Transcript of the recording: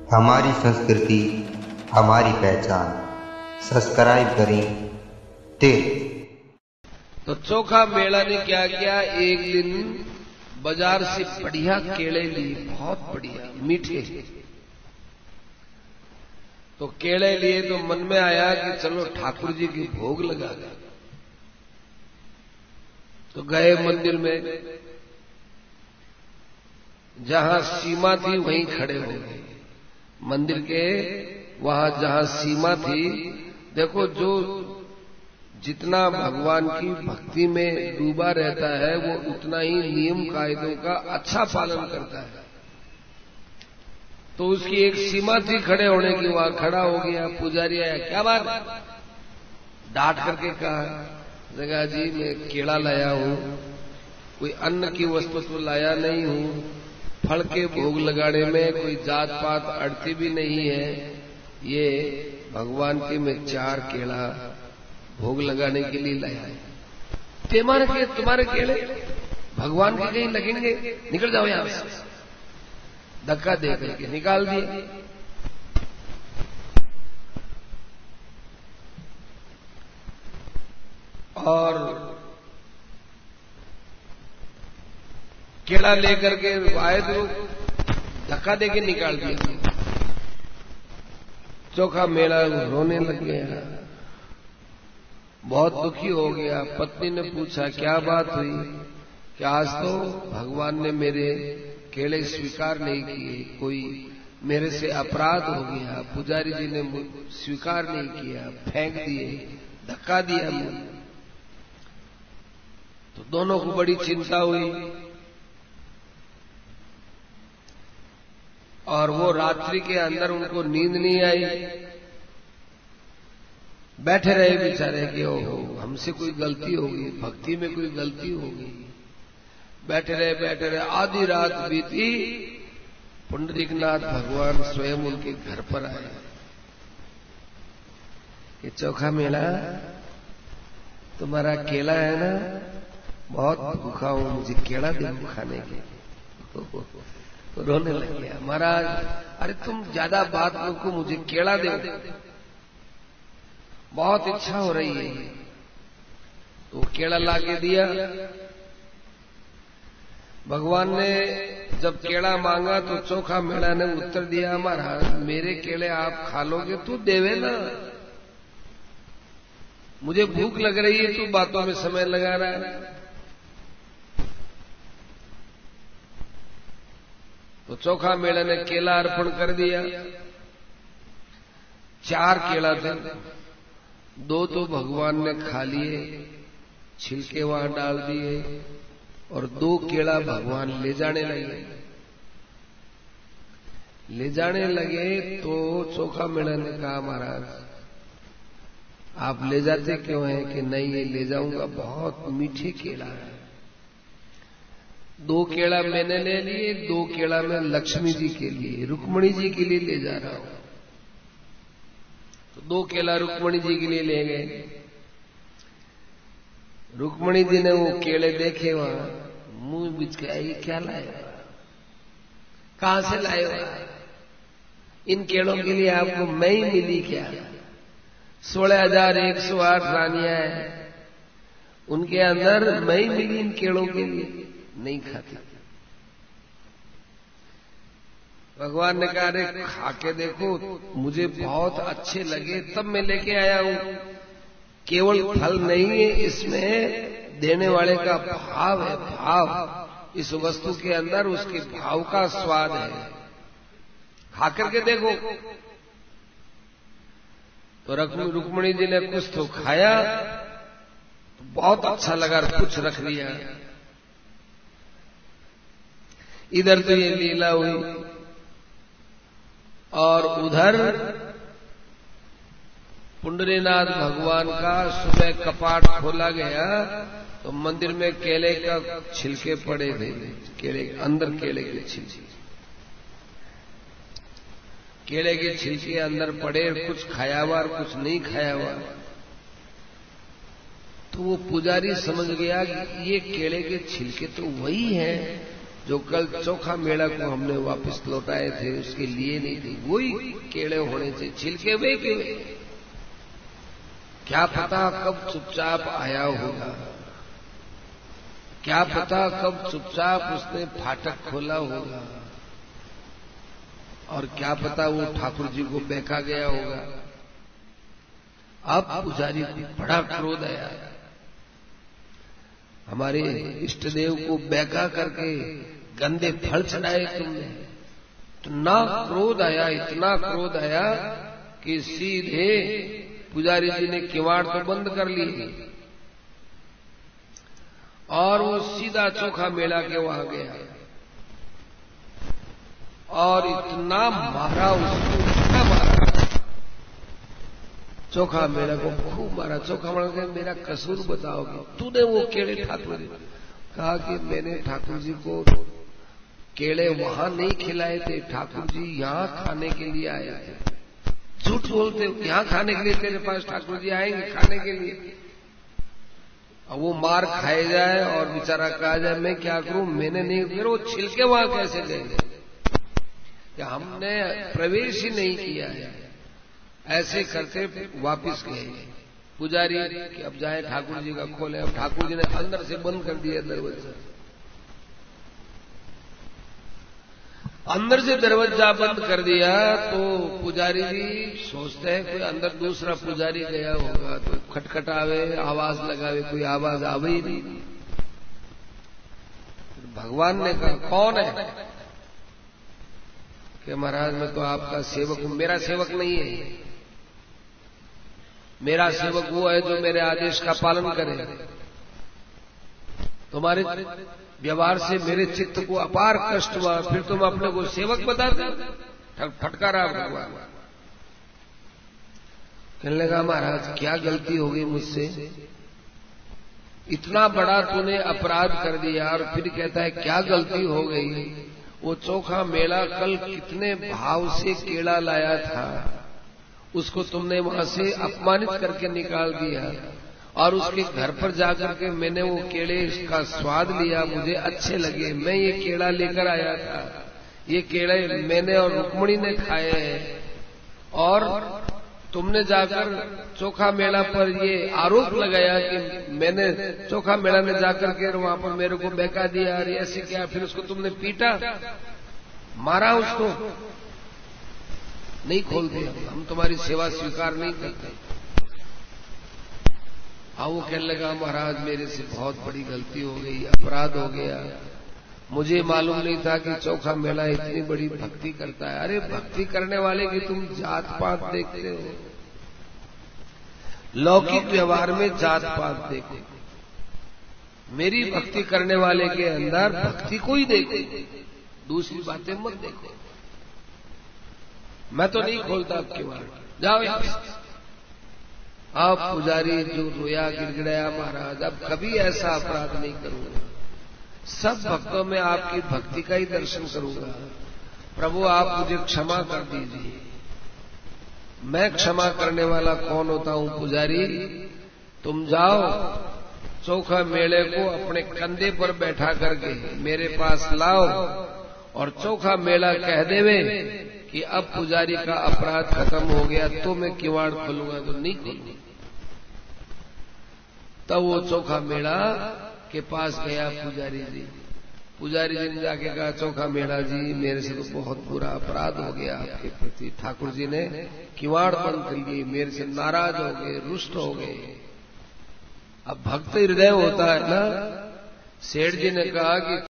हमारी संस्कृति हमारी पहचान। सब्सक्राइब करें तो चोखा मेला ने क्या किया, एक दिन बाजार से बढ़िया केले लिए, बहुत बढ़िया मीठे। तो केले लिए तो मन में आया कि चलो ठाकुर जी की भोग लगा दें। तो गए मंदिर में, जहां सीमा थी वहीं खड़े हो गए। मंदिर के वहां जहां सीमा थी, देखो जो जितना भगवान की भक्ति में डूबा रहता है वो उतना ही नियम कायदों का अच्छा पालन करता है। तो उसकी एक सीमा थी खड़े होने की, वहां खड़ा हो गया। पुजारी आया, क्या बात, डांट करके कहा, जगह जी मैं केला लाया हूं, कोई अन्न की वस्तु तो लाया नहीं हूं, फल के भोग लगाने में कोई जात पात अड़ती भी नहीं है, ये भगवान के मैं 4 केला भोग लगाने के लिए लाया है। तुम्हारे केले भगवान के कहीं लगेंगे, निकल जाओ यहां से। धक्का दे करके निकाल दिए। और केला लेकर के आए तो धक्का देके निकाल दिया। चोखा मेला रोने लग गया, बहुत दुखी हो गया। पत्नी ने पूछा, क्या बात हुई? कि आज तो भगवान ने मेरे केले स्वीकार नहीं किए, कोई मेरे से अपराध हो गया, पुजारी जी ने स्वीकार नहीं किया, फेंक दिए, धक्का दिया मुझे। तो दोनों को बड़ी चिंता हुई। और वो रात्रि के अंदर उनको नींद नहीं आई, बैठे रहे बेचारे कि ओहो हमसे कोई गलती होगी, भक्ति में कोई गलती होगी। बैठे रहे आधी रात बीती, पुंडरीकनाथ भगवान स्वयं उनके घर पर आए कि चोखा मेला तुम्हारा केला है ना, बहुत भूखा हूं, मुझे केला दे खाने के। तो रोने लग गया, महाराज अरे तुम ज्यादा बात को, मुझे केला दे, बहुत इच्छा हो रही है। तो केला लाके दिया। भगवान ने जब केला मांगा तो चोखा मेला ने उत्तर दिया, महाराज मेरे केले आप खा लोगे तो देवे ना, मुझे भूख लग रही है, तू बातों में समय लगा रहा है। तो चोखा मेला ने केला अर्पण कर दिया। 4 केला थे, 2 तो भगवान ने खा लिए, छिलके वहां डाल दिए, और 2 केला भगवान ले जाने लगे। तो चोखा मेला ने कहा, महाराज आप ले जाते क्यों हैं? कि नहीं ये ले जाऊंगा, बहुत मीठे केला है। 2 केला मैंने ले लिए, 2 केला मैं लक्ष्मी जी के लिए, रुक्मणी जी के लिए ले जा रहा हूं। तो 2 केला रुक्मणी जी के लिए ले गए। रुक्मणी जी ने वो केले देखे, वहां मुंह बिच के आई, क्या लाए, कहां से लाए हो? इन केलों के लिए आपको मैं ही मिली क्या? 16,108 रानियां हैं, उनके अंदर मैं ही मिली इन केलों के लिए, नहीं खाती। भगवान ने कहा, अरे खा के देखो, मुझे बहुत अच्छे लगे तब मैं लेके आया हूं। केवल फल नहीं है, इसमें देने वाले का भाव है, भाव इस वस्तु के अंदर उसके भाव का स्वाद है, खा करके देखो। तो रुक्मणी जी ने कुछ तो खाया, तो बहुत अच्छा लगा, कुछ रख दिया। इधर तो ये लीला हुई, और उधर पुंडरीनाथ भगवान का सुबह कपाट खोला गया तो मंदिर में केले का छिलके पड़े थे, केले अंदर, केले के छिलके, केले के छिलके अंदर पड़े, कुछ खाया हुआ और कुछ नहीं खाया हुआ। तो वो पुजारी समझ गया कि ये केले के छिलके तो वही हैं जो कल चोखा मेला को हमने वापस लौटाए थे उसके लिए नहीं थे, वही केड़े होने से छिलके हुए के क्या पता कब चुपचाप आया होगा, क्या पता कब चुपचाप उसने फाटक खोला होगा, और क्या पता वो ठाकुर जी को बेका गया होगा। अब पुजारी को बड़ा क्रोध आया, हमारे इष्ट देव को बेका करके गंदे फल चढ़ाए तुमने। इतना क्रोध आया, इतना क्रोध आया कि सीधे पुजारी जी ने किवाड़ तो बंद कर लिए और वो सीधा चोखा मेला के वहां गया और इतना मारा उसको, इतना मारा, चोखा मेला को खूब मारा। चोखा मेला के मेरा कसूर बताओगे, तूने वो केड़े ठाकुर जी कहा कि मैंने ठाकुर जी को केड़े वहां नहीं खिलाए थे, ठाकुर जी यहां खाने के लिए आए थे। झूठ बोलते हो, यहां खाने के लिए तेरे पास ठाकुर जी आएंगे खाने के लिए। अब वो मार खाए जाए और बेचारा कहा जाए मैं क्या करूं, मैंने नहीं, फिर वो छिलके वहां कैसे गए कि हमने प्रवेश ही नहीं किया है। ऐसे करते वापिस गए पुजारी कि अब जाए ठाकुर जी का खोले। अब ठाकुर जी ने अंदर से बंद कर दिया दरवाजा, अंदर से दरवाजा बंद कर दिया। तो पुजारी जी सोचते हैं कोई अंदर दूसरा पुजारी गया होगा तो खटखटावे, आवाज लगावे, कोई आवाज आवे ही नहीं। भगवान ने कहा कौन है कि महाराज मैं तो आपका सेवक हूं। मेरा सेवक नहीं है, मेरा सेवक वो है जो मेरे आदेश का पालन करे। तुम्हारे व्यवहार से मेरे चित्त को अपार कष्ट हुआ, फिर तुम अपने को सेवक बताते। फटकारा भगवान। कहने लगा महाराज क्या गलती हो गई मुझसे, इतना बड़ा तूने अपराध कर दिया और फिर कहता है क्या गलती हो गई। वो चोखा मेला कल कितने भाव से केला लाया था, उसको तुमने वहां से अपमानित करके निकाल दिया और उसके घर पर जाकर के मैंने वो केले का स्वाद लिया, मुझे अच्छे लगे, मैं ये केला लेकर आया था। ये केले मैंने और रुक्मणी ने खाए हैं और तुमने जाकर चोखा मेला पर ये आरोप लगाया कि मैंने चोखा मेला में जाकर के वहां पर मेरे को बहका दिया और ऐसे क्या। फिर उसको तुमने पीटा, मारा, उसको नहीं खोलते, हम तुम्हारी सेवा स्वीकार नहीं करते। वो कहने लगा महाराज मेरे से बहुत बड़ी गलती हो गई, अपराध हो गया, मुझे मालूम नहीं था कि चोखा मेला इतनी बड़ी भक्ति करता है। अरे भक्ति करने वाले की तुम जात पात देखते हो, लौकिक व्यवहार में जात पात देखो, मेरी भक्ति करने वाले के अंदर भक्ति को ही देखो, दूसरी बातें मत देखो। मैं तो नहीं खोलता आपके बार, जाओ यहां से। आप पुजारी जो रोया गिड़गिड़ाया महाराज अब कभी ऐसा अपराध नहीं करूंगा, सब भक्तों में आपकी भक्ति का ही दर्शन करूंगा, प्रभु आप मुझे क्षमा कर दीजिए। मैं क्षमा करने वाला कौन होता हूं पुजारी, तुम जाओ चोखा मेले को अपने कंधे पर बैठा करके मेरे पास लाओ और चोखा मेला कह देवे कि अब पुजारी का अपराध खत्म हो गया तो मैं किवाड़ खोलूंगा, तो नहीं खोलूंगा। तब वो चोखा मेला के पास गया पुजारी जी। पुजारी जी ने जाके कहा चोखा मेला जी मेरे से तो बहुत बुरा अपराध हो गया आपके प्रति, ठाकुर जी ने किवाड़ बंद कर लिए, मेरे से नाराज हो गए, रुष्ट हो गए। अब भक्त हृदय होता है ना। सेठ जी ने कहा कि